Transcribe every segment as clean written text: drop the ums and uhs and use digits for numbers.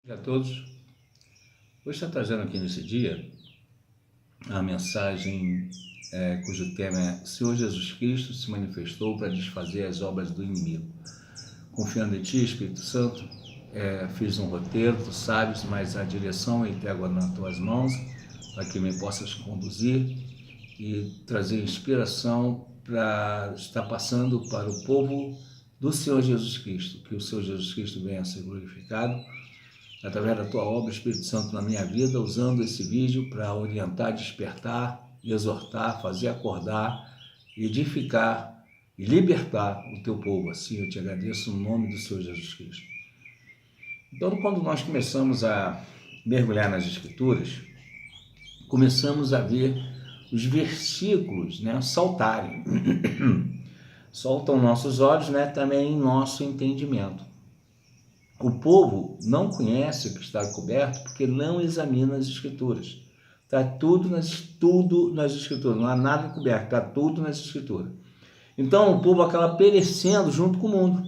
Bom dia a todos. Hoje está trazendo aqui nesse dia a mensagem cujo tema é: Senhor Jesus Cristo se manifestou para desfazer as obras do inimigo. Confiando em Ti, Espírito Santo, fiz um roteiro, Tu sabes, mas a direção eu entrego nas Tuas mãos para que me possas conduzir e trazer inspiração para estar passando para o povo do Senhor Jesus Cristo, que o Senhor Jesus Cristo venha a ser glorificado através da Tua obra, Espírito Santo, na minha vida, usando esse vídeo para orientar, despertar, exortar, fazer acordar, edificar e libertar o Teu povo. Assim eu te agradeço no nome do Senhor Jesus Cristo. Então, quando nós começamos a mergulhar nas Escrituras, começamos a ver os versículos, saltarem. Soltam nossos olhos, também em nosso entendimento. O povo não conhece o que está coberto porque não examina as Escrituras. Está tudo nas Escrituras, não há nada coberto, está tudo nas Escrituras. Então o povo acaba perecendo junto com o mundo.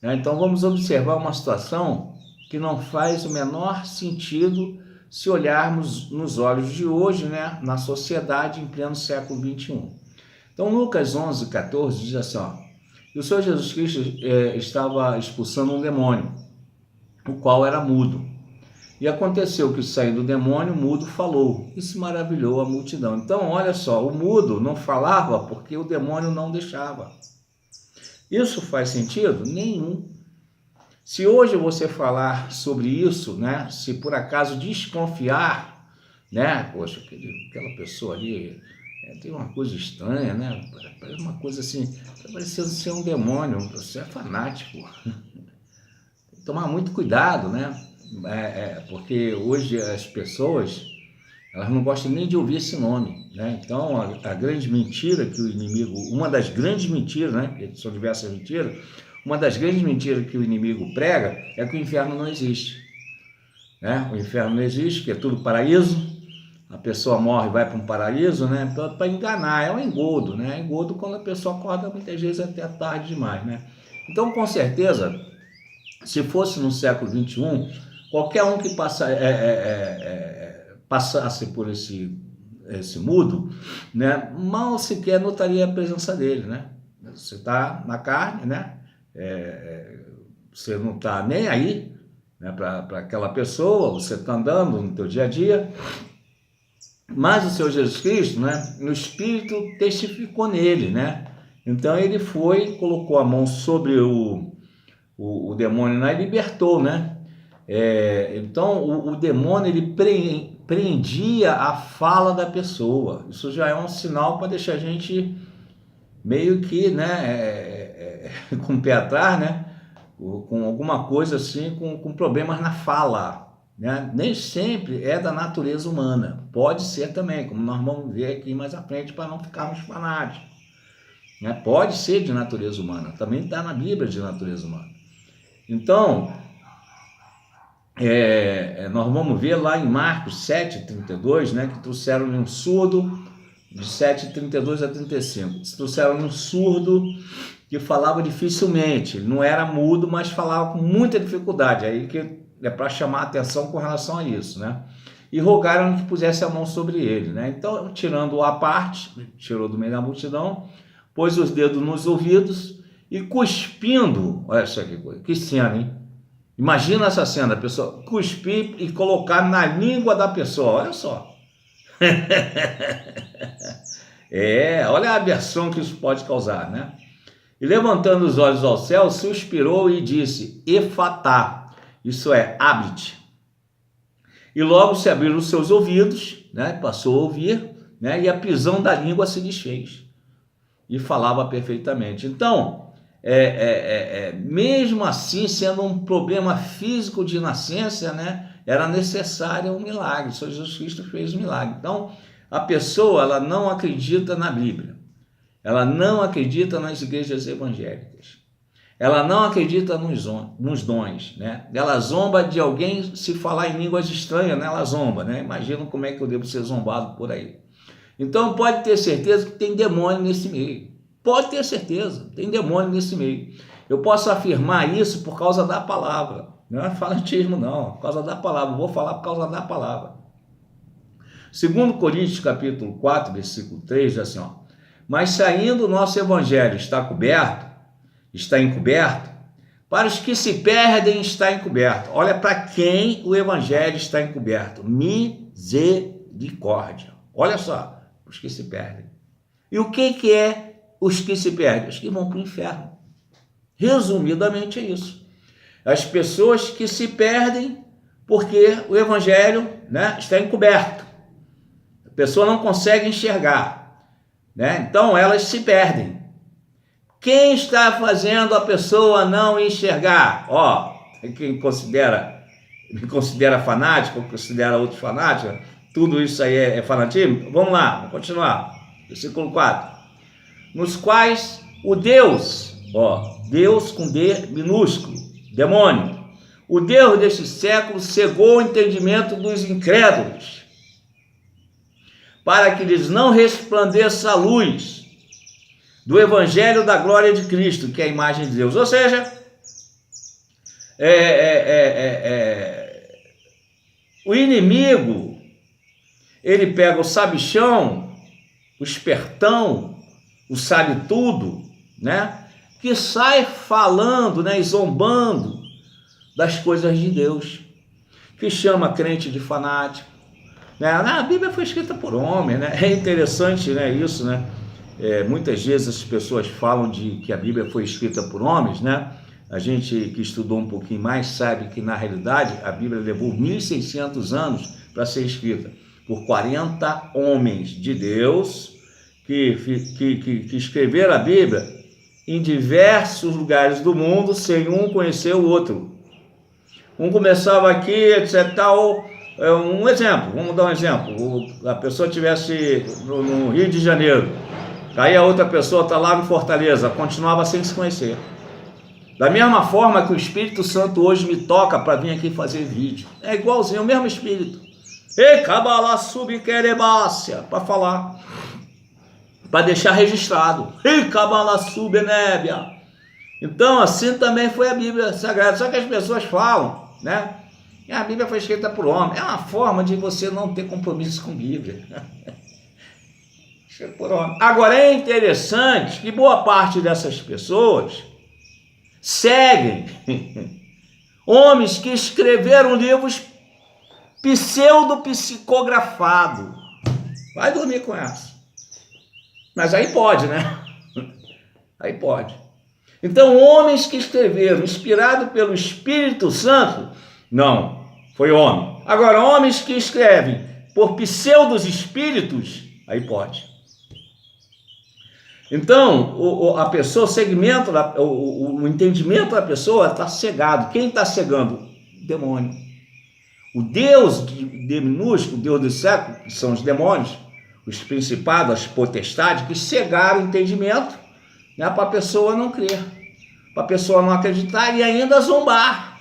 Então vamos observar uma situação que não faz o menor sentido se olharmos nos olhos de hoje, na sociedade em pleno século XXI. Então Lucas 11:14 diz assim, e o Senhor Jesus Cristo estava expulsando um demônio, o qual era mudo. E aconteceu que, saindo do demônio, o mudo falou, e se maravilhou a multidão. Então, olha só, o mudo não falava porque o demônio não deixava. Isso faz sentido? Nenhum. Se hoje você falar sobre isso, se por acaso desconfiar, poxa, aquela pessoa ali tem uma coisa estranha, parece uma coisa assim, tá parecendo ser um demônio, você é fanático. Tem que tomar muito cuidado, porque hoje as pessoas, elas não gostam nem de ouvir esse nome, Então a grande mentira que o inimigo, uma das grandes mentiras, porque são diversas mentiras, uma das grandes mentiras que o inimigo prega é que o inferno não existe, O inferno não existe, que é tudo paraíso. A pessoa morre e vai para um paraíso, para enganar, é um engodo, engodo quando a pessoa acorda muitas vezes até tarde demais, Então, com certeza, se fosse no século XXI, qualquer um que passasse por esse mudo, mal sequer notaria a presença dele, Você está na carne, você não está nem aí, para aquela pessoa, você está andando no teu dia a dia. Mas o Senhor Jesus Cristo, o Espírito testificou nele, Então ele foi, colocou a mão sobre o demônio e libertou, Então o demônio, ele prendia a fala da pessoa. Isso já é um sinal para deixar a gente meio que, com o pé atrás, com alguma coisa assim, com problemas na fala. Nem sempre é da natureza humana, pode ser também, como nós vamos ver aqui mais à frente para não ficarmos fanáticos, Pode ser de natureza humana, também está na Bíblia de natureza humana. Então, nós vamos ver lá em Marcos 7:32, que trouxeram-lhe um surdo, de 7:32 a 35, trouxeram-lhe um surdo que falava dificilmente, não era mudo, mas falava com muita dificuldade, aí que é para chamar a atenção com relação a isso, E rogaram que pusesse a mão sobre ele, Então, tirando-o à parte, tirou do meio da multidão, pôs os dedos nos ouvidos e cuspindo, olha só que coisa, que cena, hein? Imagina essa cena, a pessoa cuspir e colocar na língua da pessoa, olha só. Olha a aversão que isso pode causar, E levantando os olhos ao céu, suspirou e disse, Efatá, isso é, abre-te. E logo se abriram os seus ouvidos, passou a ouvir, e a prisão da língua se desfez. E falava perfeitamente. Então, mesmo assim, sendo um problema físico de nascença, era necessário um milagre. O Senhor Jesus Cristo fez um milagre. Então, a pessoa, ela não acredita na Bíblia. Ela não acredita nas igrejas evangélicas. Ela não acredita nos dons, Ela zomba de alguém se falar em línguas estranhas, Ela zomba, Imagina como é que eu devo ser zombado por aí. Então pode ter certeza que tem demônio nesse meio. Pode ter certeza, tem demônio nesse meio. Eu posso afirmar isso por causa da palavra. Não é fanatismo, não. Por causa da palavra. Vou falar por causa da palavra. 2 Coríntios, capítulo 4, versículo 3, diz assim, ó. Mas saindo o nosso evangelho está encoberto, para os que se perdem está encoberto. Olha para quem o evangelho está encoberto. Misericórdia. Olha só, os que se perdem. E o que é os que se perdem? Os que vão para o inferno. Resumidamente é isso. As pessoas que se perdem porque o evangelho, né, está encoberto. A pessoa não consegue enxergar, né? Então elas se perdem. Quem está fazendo a pessoa não enxergar? Ó, quem me considera fanático, considera outros fanáticos, tudo isso aí é fanatismo? Vamos lá, vamos continuar. Versículo 4. Nos quais o Deus, ó, Deus com D minúsculo, demônio, o Deus deste século cegou o entendimento dos incrédulos, para que lhes não resplandeça a luz do evangelho da glória de Cristo, que é a imagem de Deus. Ou seja, o inimigo, ele pega o sabichão, o espertão, o sabe tudo, né? Que sai falando, né, e zombando das coisas de Deus, que chama crente de fanático, né? A Bíblia foi escrita por homem, né? É interessante, né, isso, né? Muitas vezes as pessoas falam de que a Bíblia foi escrita por homens, né? A gente que estudou um pouquinho mais sabe que, na realidade, a Bíblia levou 1.600 anos para ser escrita por 40 homens de Deus que escreveram a Bíblia em diversos lugares do mundo, sem um conhecer o outro. Um começava aqui, etc. Um exemplo, vamos dar um exemplo. A pessoa estivesse no Rio de Janeiro, aí a outra pessoa está lá em Fortaleza, continuava sem se conhecer. Da mesma forma que o Espírito Santo hoje me toca para vir aqui fazer vídeo. É igualzinho, o mesmo Espírito. Ei, cabala subquerebácia, para falar, para deixar registrado. Ei, cabala subnébia. Então, assim também foi a Bíblia Sagrada. Só que as pessoas falam, né? A Bíblia foi escrita por homem. É uma forma de você não ter compromisso com a Bíblia. Por homem. Agora, é interessante que boa parte dessas pessoas seguem homens que escreveram livros pseudo-psicografados. Vai dormir com essa. Mas aí pode, né? Aí pode. Então, homens que escreveram, inspirado pelo Espírito Santo, não, foi homem. Agora, homens que escrevem por pseudos espíritos, aí pode. Então, a pessoa, o segmento, o entendimento da pessoa está cegado. Quem está cegando? O demônio. O Deus de minúsculo, o Deus do século, que são os demônios, os principados, as potestades, que cegaram o entendimento, né, para a pessoa não crer, para a pessoa não acreditar e ainda zombar.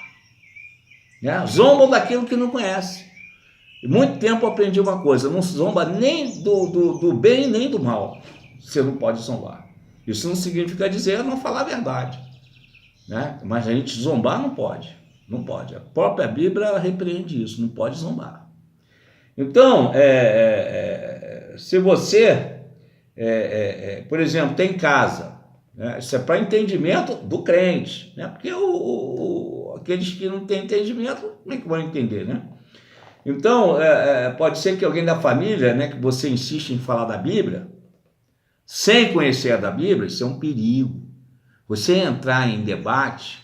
Né? Zombam daquilo que não conhece. E muito tempo eu aprendi uma coisa: não zomba nem do bem nem do mal. Você não pode zombar. Isso não significa dizer não falar a verdade, né? Mas a gente zombar não pode. Não pode. A própria Bíblia repreende isso. Não pode zombar. Então, se você, por exemplo, tem casa, né? Isso é para entendimento do crente, né? Porque aqueles que não têm entendimento, como é que vão entender, né? Então, pode ser que alguém da família, né, que você insiste em falar da Bíblia, sem conhecer a da Bíblia, isso é um perigo. Você entrar em debate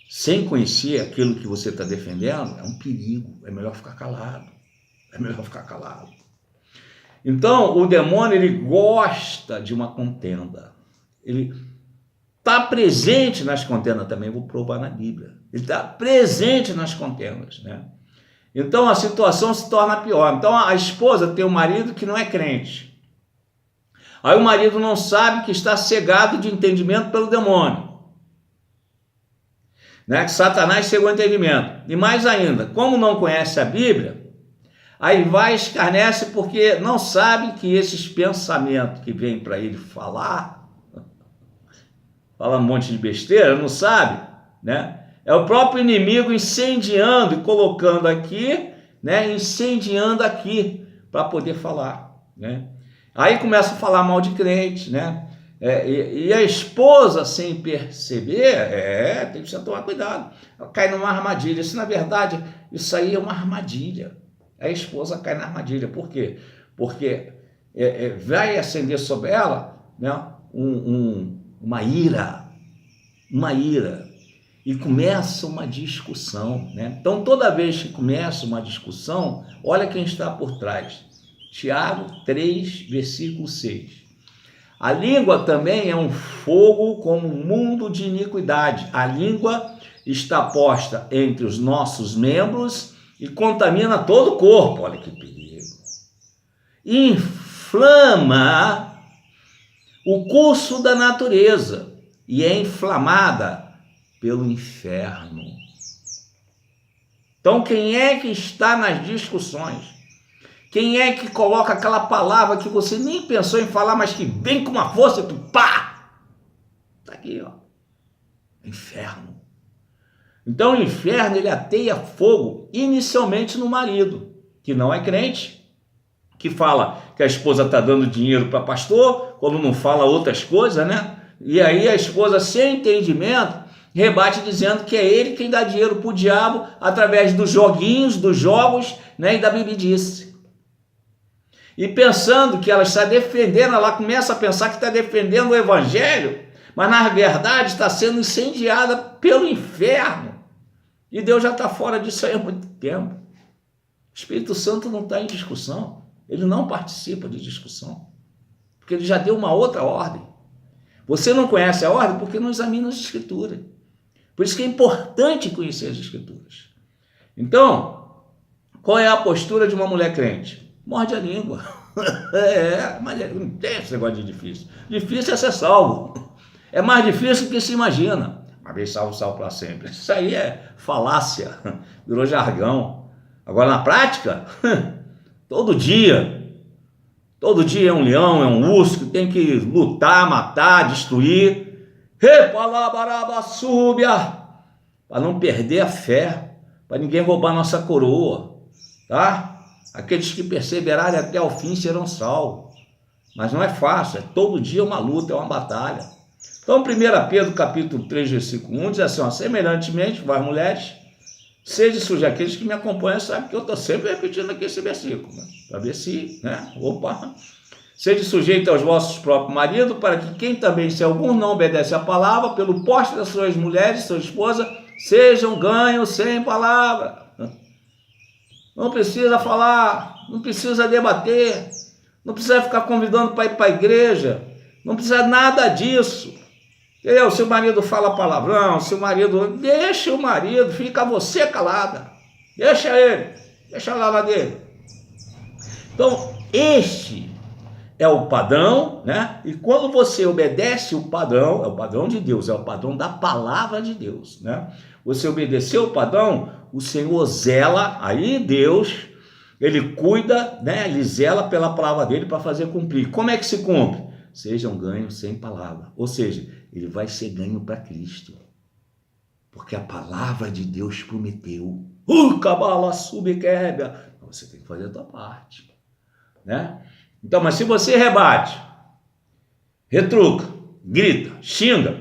sem conhecer aquilo que você está defendendo é um perigo. É melhor ficar calado. É melhor ficar calado. Então, o demônio, ele gosta de uma contenda. Ele está presente nas contendas também, vou provar na Bíblia. Ele está presente nas contendas, né? Então, a situação se torna pior. Então, a esposa tem um marido que não é crente. Aí o marido não sabe que está cegado de entendimento pelo demônio, né? Que Satanás cegou o entendimento. E mais ainda, como não conhece a Bíblia, aí vai e escarnece porque não sabe que esses pensamentos que vêm para ele fala um monte de besteira, não sabe, né? É o próprio inimigo incendiando e colocando aqui, né? Incendiando aqui para poder falar, né? Aí começa a falar mal de crente, né? E a esposa, sem perceber, tem que tomar cuidado. Ela cai numa armadilha. Se na verdade isso aí é uma armadilha. A esposa cai na armadilha. Por quê? Porque vai acender sobre ela, né, uma ira. E começa uma discussão, né? Então, toda vez que começa uma discussão, olha quem está por trás. Tiago 3, versículo 6. A língua também é um fogo como um mundo de iniquidade. A língua está posta entre os nossos membros e contamina todo o corpo. Olha que perigo. Inflama o curso da natureza e é inflamada pelo inferno. Então, quem é que está nas discussões? Quem é que coloca aquela palavra que você nem pensou em falar, mas que vem com uma força, tu pá! Está aqui, ó. Inferno. Então, o inferno, ele ateia fogo inicialmente no marido, que não é crente, que fala que a esposa está dando dinheiro para pastor, quando não fala outras coisas, né? E aí a esposa, sem entendimento, rebate dizendo que é ele quem dá dinheiro para o diabo através dos joguinhos, dos jogos, né, e da bebidice. E pensando que ela está defendendo, ela começa a pensar que está defendendo o evangelho, mas na verdade está sendo incendiada pelo inferno. E Deus já está fora disso aí há muito tempo. O Espírito Santo não está em discussão, ele não participa de discussão, porque ele já deu uma outra ordem. Você não conhece a ordem porque não examina as Escrituras. Por isso que é importante conhecer as Escrituras. Então, qual é a postura de uma mulher crente? Morde a língua. Mas não tem esse negócio de difícil. Difícil é ser salvo. É mais difícil do que se imagina. Uma vez salvo, salvo para sempre. Isso aí é falácia, virou jargão. Agora, na prática, todo dia é um leão, é um urso que tem que lutar, matar, destruir. Para não perder a fé, para ninguém roubar nossa coroa, tá? Aqueles que perseverarem até o fim serão salvos. Mas não é fácil, todo dia é uma luta, é uma batalha. Então, 1 Pedro capítulo 3, versículo 1, diz assim, ó, semelhantemente, vós mulheres, sede sujos. Aqueles que me acompanham sabem que eu estou sempre repetindo aqui esse versículo, né? Para ver se, né? Sede sujeito aos vossos próprios maridos, para que quem também, se algum não obedece à palavra, pelo poste das suas mulheres, sua esposa, sejam ganhos sem palavra. Não precisa falar, não precisa debater, não precisa ficar convidando para ir para a igreja, não precisa nada disso. Entendeu? Se o marido fala palavrão, se o marido... Deixa o marido, fica você calada. Deixa ele, deixa lá dele. Então, este é o padrão, né? E quando você obedece o padrão, é o padrão de Deus, é o padrão da palavra de Deus, né? Você obedeceu o padrão, o Senhor zela, aí Deus, ele cuida, né? Ele zela pela palavra dele para fazer cumprir. Como é que se cumpre? Sejam ganhos sem palavra. Ou seja, ele vai ser ganho para Cristo. Porque a palavra de Deus prometeu. Cabala subquebra. Você tem que fazer a tua parte, né? Então, mas se você rebate, retruca, grita, xinga,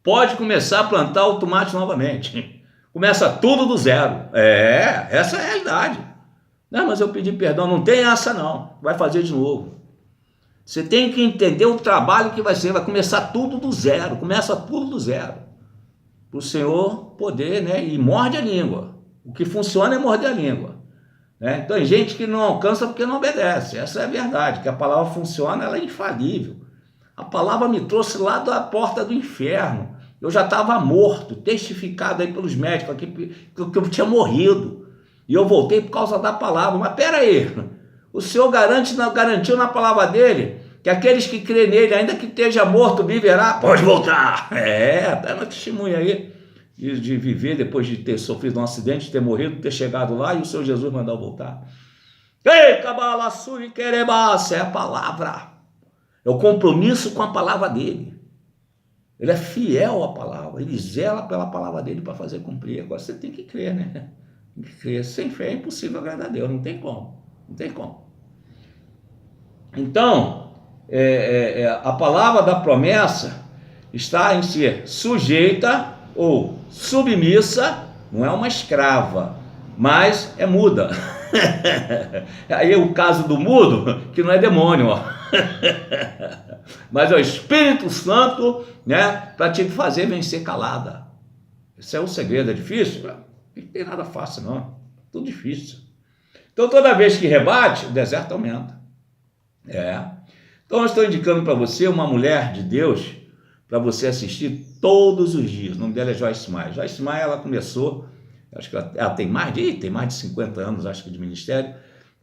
pode começar a plantar o tomate novamente. Começa tudo do zero. Essa é a realidade. Não, mas eu pedi perdão, não tem essa não. Vai fazer de novo. Você tem que entender o trabalho que vai ser. Vai começar tudo do zero. Começa tudo do zero. Para o Senhor poder, né? E morde a língua. O que funciona é morder a língua. Né? Então, tem gente que não alcança porque não obedece. Essa é a verdade. Que a palavra funciona, ela é infalível. A palavra me trouxe lá da porta do inferno. Eu já estava morto, testificado aí pelos médicos aqui, que eu tinha morrido. E eu voltei por causa da palavra. Mas pera aí, o Senhor garantiu na palavra dele que aqueles que crêem nele, ainda que esteja morto, viverá, pode voltar. Está na testemunha aí de viver depois de ter sofrido um acidente, de ter morrido, ter chegado lá e o Senhor Jesus mandou voltar. Ei, cabalaçu querebaça, é a palavra. É o compromisso com a palavra dele. Ele é fiel à palavra, ele zela pela palavra dele para fazer cumprir. Agora você tem que crer, né? Tem que crer. Sem fé é impossível agradar a Deus, não tem como. Não tem como. Então, a palavra da promessa está em ser sujeita ou submissa, não é uma escrava, mas é muda. Aí o caso do mudo, que não é demônio, ó. Mas é o Espírito Santo, né, para te fazer vencer calada. Esse é o segredo. É difícil? Não tem nada fácil, não. Tudo difícil. Então, toda vez que rebate, o deserto aumenta. Então, eu estou indicando para você uma mulher de Deus para você assistir todos os dias. O nome dela é Joyce Meyer. Joyce Meyer, ela começou, acho que ela tem mais de 50 anos, acho que, de ministério,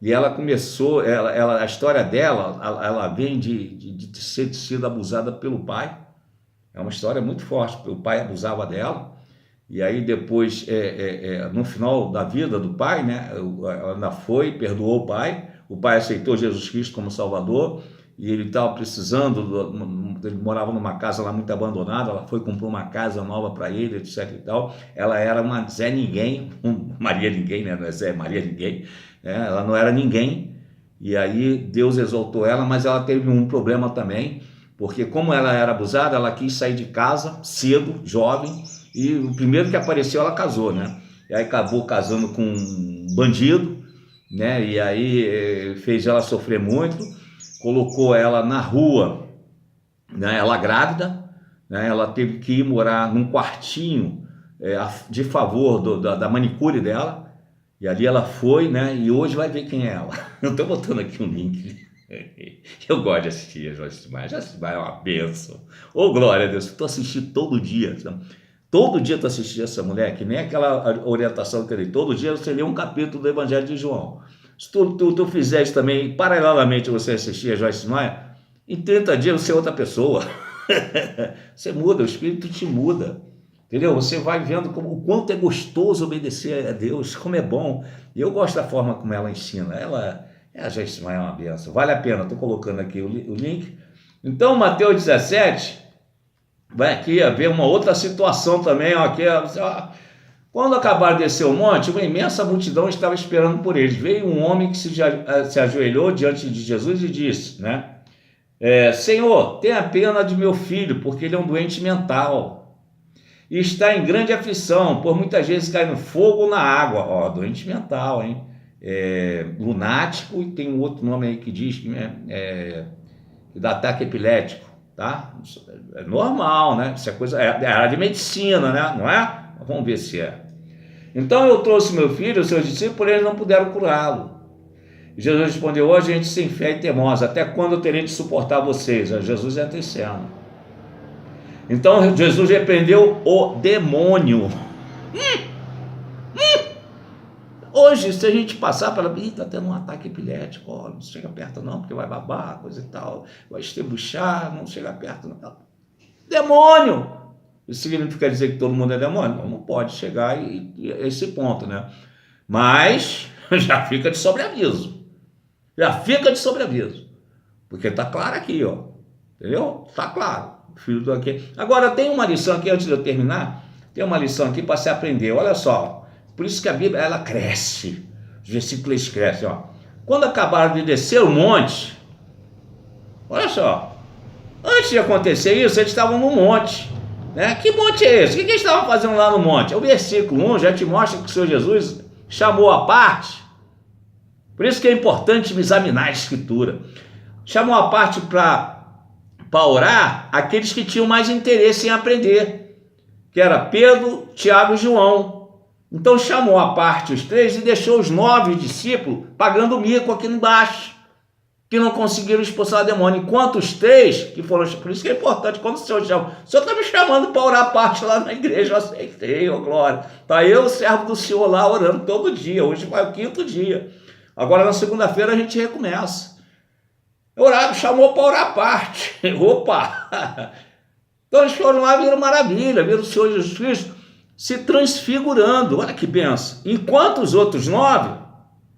e ela começou, a história dela, ela vem de ter sido abusada pelo pai. É uma história muito forte. O pai abusava dela, e aí depois, no final da vida do pai, né, ela ainda perdoou o pai aceitou Jesus Cristo como Salvador, e ele estava precisando, ele morava numa casa lá muito abandonada, ela foi comprar uma casa nova para ele, etc e tal. Ela era uma Zé Ninguém, Maria Ninguém, né? Não é Zé, Maria Ninguém, né? Ela não era ninguém, e aí Deus exaltou ela, mas ela teve um problema também, porque como ela era abusada, ela quis sair de casa cedo, jovem, e o primeiro que apareceu ela casou, né? E aí acabou casando com um bandido, né? E aí fez ela sofrer muito, colocou ela na rua, né? Ela grávida, né? Ela teve que ir morar num quartinho de favor da manicure dela, e ali ela foi, né? E hoje vai ver quem é ela. Eu estou botando aqui um link. Eu gosto de assistir a Joyce Meyer. Joyce Meyer é uma bênção. Ô, glória a Deus, estou assistindo todo dia. Todo dia tu assistir essa mulher, que nem aquela orientação que eu dei. Todo dia você lê um capítulo do Evangelho de João. Se tu fizeres também, paralelamente, você assistir a Joyce Meyer, em 30 dias você é outra pessoa. Você muda, o Espírito te muda. Entendeu? Você vai vendo o quanto é gostoso obedecer a Deus, como é bom. E eu gosto da forma como ela ensina. A Joyce Meyer é uma benção. Vale a pena, estou colocando aqui o link. Então, Mateus 17... vai aqui ver uma outra situação também, ó, aqui, ó. Quando acabaram de descer o monte, uma imensa multidão estava esperando por eles. Veio um homem que se ajoelhou diante de Jesus e disse, né? Senhor, tenha pena de meu filho, porque ele é um doente mental e está em grande aflição, por muitas vezes cai no fogo ou na água. Ó, doente mental, hein? Lunático, e tem um outro nome aí que diz que dá ataque epilético. Tá? É normal, né? Isso é coisa, é área de medicina, né? Não é? Vamos ver se é. Então eu trouxe meu filho, os seus discípulos, eles não puderam curá-lo. Jesus respondeu: ó, gente sem fé e teimosa, até quando eu terei de suportar vocês? Jesus entra em cena. Então Jesus repreendeu o demônio. Hoje, se a gente passar pela... está tendo um ataque epilético, ó, não chega perto não, porque vai babar, coisa e tal, vai estrebuchar, não chega perto não. Demônio! Isso significa dizer que todo mundo é demônio? Não pode chegar a esse ponto, né? Mas já fica de sobreaviso. Já fica de sobreaviso. Porque está claro aqui, ó. Entendeu? Está claro. Filho do aqui. Agora, tem uma lição aqui, antes de eu terminar, tem uma lição aqui para se aprender. Olha só. Por isso que a Bíblia, ela cresce. Os versículos crescem, ó. Quando acabaram de descer o monte, olha só, antes de acontecer isso, eles estavam no monte, né? Que monte é esse? O que eles estavam fazendo lá no monte? O versículo 1 já te mostra que o Senhor Jesus chamou a parte. Por isso que é importante examinar a Escritura. Chamou a parte para orar aqueles que tinham mais interesse em aprender, que era Pedro, Tiago e João. Então chamou à parte os 3 e deixou os 9 discípulos pagando mico aqui embaixo, que não conseguiram expulsar o demônio. Enquanto os 3 que foram... Por isso que é importante, quando o Senhor chama, o Senhor está me chamando para orar a parte lá na igreja, eu aceitei, ô glória. Está eu, o servo do Senhor, lá orando todo dia. Hoje vai o 5º dia. Agora na segunda-feira a gente recomeça. Orar, chamou para orar a parte. Opa! Então eles foram lá, viram maravilha, viram o Senhor Jesus Cristo se transfigurando. Olha que benção. Enquanto os outros 9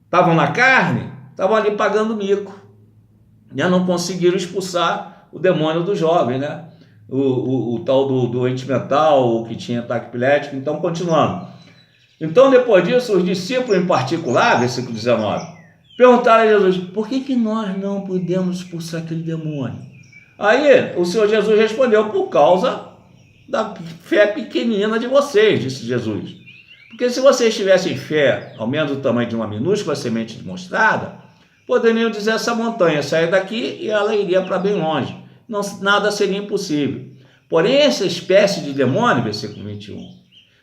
estavam na carne, estavam ali pagando mico. Já não conseguiram expulsar o demônio do jovem, né? o tal do doente mental, o que tinha ataque epilético. Então, continuando. Então, depois disso, os discípulos em particular, versículo 19, perguntaram a Jesus, por que nós não podemos expulsar aquele demônio? Aí, o Senhor Jesus respondeu, por causa da fé pequenina de vocês, disse Jesus. Porque se vocês tivessem fé, ao menos do tamanho de uma minúscula semente de mostarda, poderiam dizer essa montanha, sair daqui e ela iria para bem longe. Não, nada seria impossível. Porém, essa espécie de demônio, versículo 21,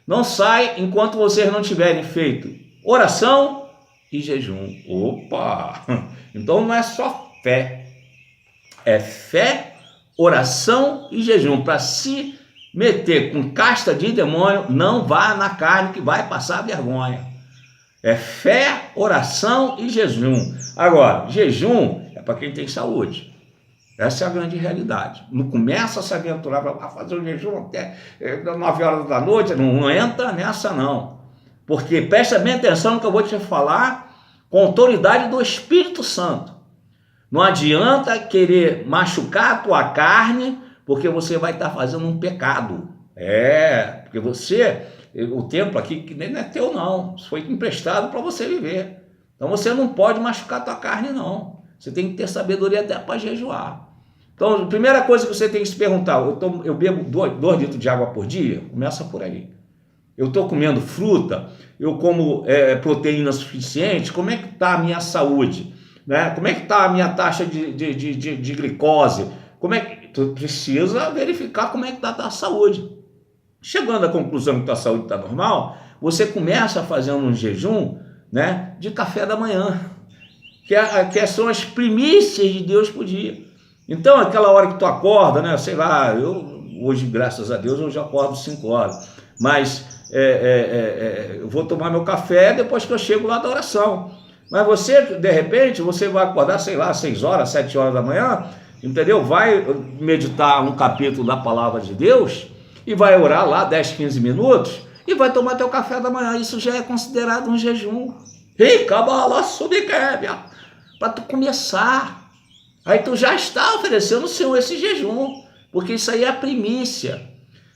não sai enquanto vocês não tiverem feito oração e jejum. Opa! Então não é só fé. É fé, oração e jejum. Para se meter com casta de demônio, não vá na carne que vai passar vergonha. É fé, oração e jejum. Agora, jejum é para quem tem saúde. Essa é a grande realidade. Não começa a se aventurar para fazer o jejum até 9 horas da noite, não entra nessa não. Porque presta bem atenção no que eu vou te falar com autoridade do Espírito Santo. Não adianta querer machucar a tua carne, porque você vai estar fazendo um pecado. Porque o templo aqui que nem é teu não, foi emprestado para você viver. Então você não pode machucar a tua carne não. Você tem que ter sabedoria até para jejuar. Então, a primeira coisa que você tem que se perguntar, eu bebo 2 litros de água por dia? Começa por aí. Eu estou comendo fruta, eu como proteína suficiente, como é que está a minha saúde? Né? Como é que está a minha taxa de glicose? Tu precisa verificar como é que está a tua saúde. Chegando à conclusão que tua saúde está normal, você começa fazendo um jejum, né, de café da manhã, que são as primícias de Deus por dia. Então, aquela hora que tu acorda, né, sei lá, hoje, graças a Deus, eu já acordo 5 horas, mas eu vou tomar meu café depois que eu chego lá da oração. Mas você, de repente, você vai acordar, sei lá, 6 horas, 7 horas da manhã, entendeu? Vai meditar um capítulo da palavra de Deus e vai orar lá 10, 15 minutos e vai tomar teu café da manhã. Isso já é considerado um jejum. Para tu começar. Aí tu já está oferecendo ao Senhor esse jejum, porque isso aí é a primícia.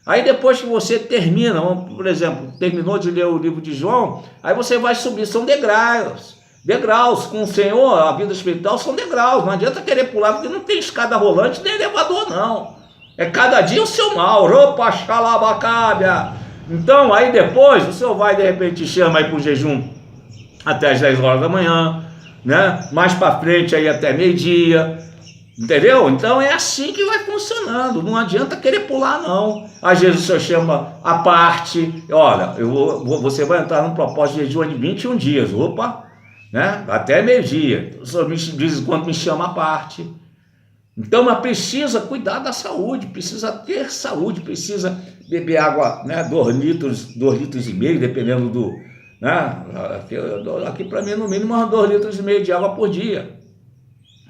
Aí depois que você termina, por exemplo, terminou de ler o livro de João, aí você vai subir, são degraus. Degraus, com o Senhor, a vida espiritual são degraus, não adianta querer pular, porque não tem escada rolante nem elevador não. É cada dia o seu mal, roupa, xalabacábia. Então, aí depois, o Senhor vai, de repente, chama aí para o jejum até as 10 horas da manhã, né? Mais para frente aí até meio-dia, entendeu? Então é assim que vai funcionando, não adianta querer pular não. Às vezes o Senhor chama a parte, olha, você vai entrar num propósito de jejum de 21 dias, né? Até meio-dia, o Senhor de vez em quando me chama a parte. Então, mas precisa cuidar da saúde, precisa ter saúde, precisa beber água, né? 2 litros e meio, dependendo do... Né? Aqui para mim, no mínimo, 2,5 litros de água por dia.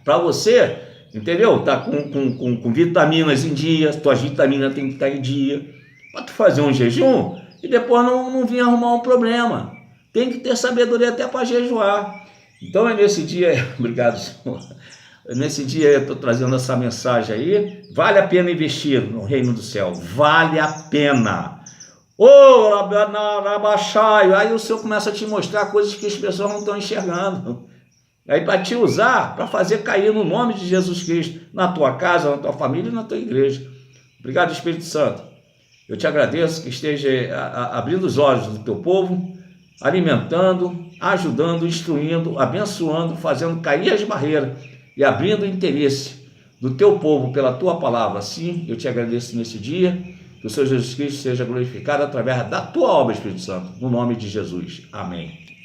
Para você, entendeu? Tá com vitaminas em dia, tuas vitaminas tem que estar em dia. Para tu fazer um jejum e depois não vir arrumar um problema. Tem que ter sabedoria até para jejuar. Então é nesse dia, obrigado, Senhor. Nesse dia eu estou trazendo essa mensagem aí. Vale a pena investir no reino do céu. Vale a pena. Aí o Senhor começa a te mostrar coisas que as pessoas não estão enxergando. Aí para te usar, para fazer cair no nome de Jesus Cristo, na tua casa, na tua família e na tua igreja. Obrigado, Espírito Santo. Eu te agradeço que esteja abrindo os olhos do teu povo, alimentando, ajudando, instruindo, abençoando, fazendo cair as barreiras e abrindo o interesse do teu povo pela tua palavra. Assim, eu te agradeço nesse dia, que o Senhor Jesus Cristo seja glorificado através da tua obra, Espírito Santo, no nome de Jesus. Amém.